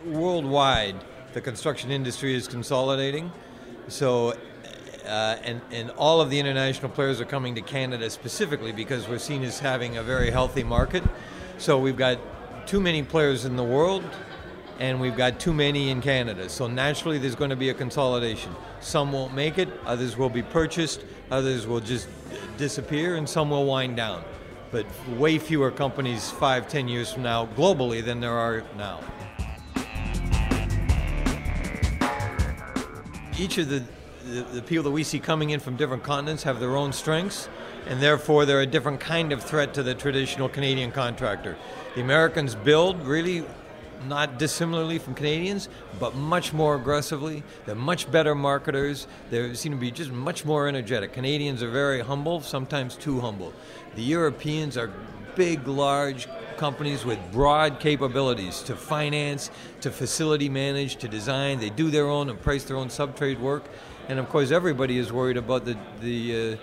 worldwide, the construction industry is consolidating. So, and all of the international players are coming to Canada specifically because we're seen as having a very healthy market. So we've got too many players in the world, and we've got too many in Canada. So naturally there's going to be a consolidation. Some won't make it, others will be purchased, others will just disappear, and some will wind down. But way fewer companies 5-10 years from now globally than there are now. Each of the people that we see coming in from different continents have their own strengths, and therefore they're a different kind of threat to the traditional Canadian contractor. The Americans build really not dissimilarly from Canadians, but much more aggressively. They're much better marketers. They seem to be just much more energetic. Canadians are very humble, sometimes too humble. The Europeans are big, large companies with broad capabilities to finance, to facility manage, to design. They do their own and price their own subtrade work. And of course, everybody is worried about the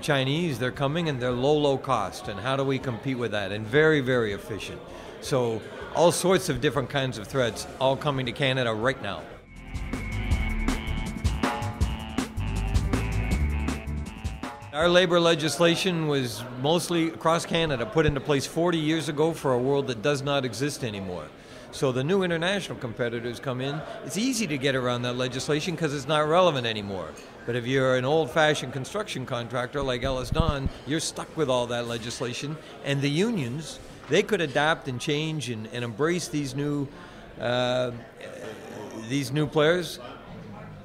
Chinese. They're coming and they're low cost. And how do we compete with that? And very, very efficient. So all sorts of different kinds of threats all coming to Canada right now. Our labor legislation was mostly across Canada put into place 40 years ago for a world that does not exist anymore. So the new international competitors come in. It's easy to get around that legislation because it's not relevant anymore. But if you're an old-fashioned construction contractor like EllisDon, you're stuck with all that legislation. And the unions, they could adapt and change and embrace these new players,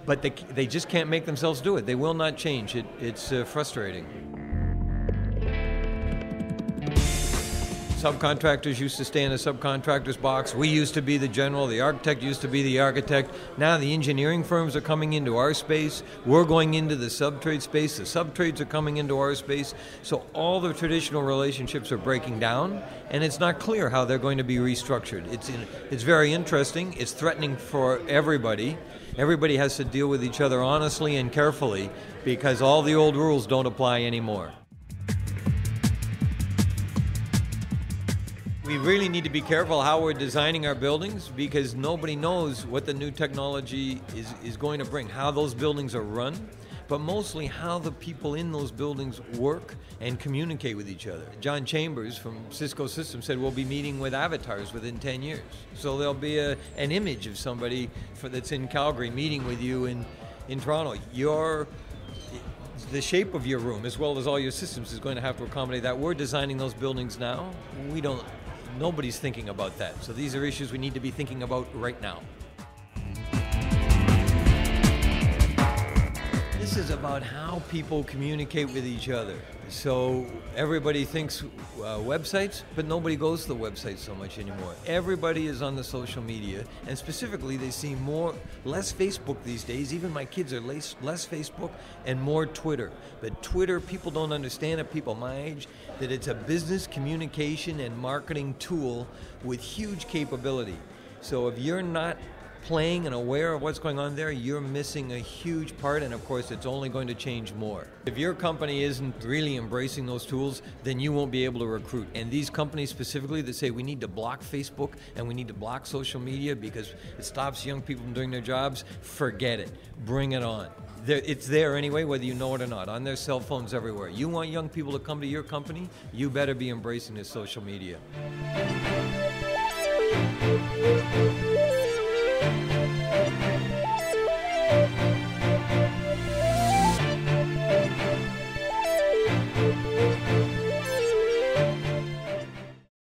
but they just can't make themselves do it. They will not change. It's frustrating. Subcontractors used to stay in a subcontractor's box. We used to be the general. The architect used to be the architect. Now the engineering firms are coming into our space. We're going into the subtrade space. The subtrades are coming into our space. So all the traditional relationships are breaking down, and it's not clear how they're going to be restructured. It's very interesting. It's threatening for everybody. Everybody has to deal with each other honestly and carefully because all the old rules don't apply anymore. We really need to be careful how we're designing our buildings because nobody knows what the new technology is going to bring, how those buildings are run, but mostly how the people in those buildings work and communicate with each other. John Chambers from Cisco Systems said we'll be meeting with avatars within 10 years. So there'll be an image of somebody that's in Calgary meeting with you in Toronto. The shape of your room, as well as all your systems, is going to have to accommodate that. We're designing those buildings now. Nobody's thinking about that. So these are issues we need to be thinking about right now. This is about how people communicate with each other. So everybody thinks websites, but nobody goes to the website so much anymore. Everybody is on the social media, and specifically they see less Facebook these days. Even my kids are less Facebook and more Twitter. But Twitter, people don't understand it, people my age, that it's a business communication and marketing tool with huge capability. So if you're not playing and aware of what's going on there, you're missing a huge part, and of course it's only going to change more. If your company isn't really embracing those tools, then you won't be able to recruit. And these companies specifically that say we need to block Facebook and we need to block social media because it stops young people from doing their jobs, forget it. Bring it on. It's there anyway, whether you know it or not, on their cell phones everywhere. You want young people to come to your company, you better be embracing this social media.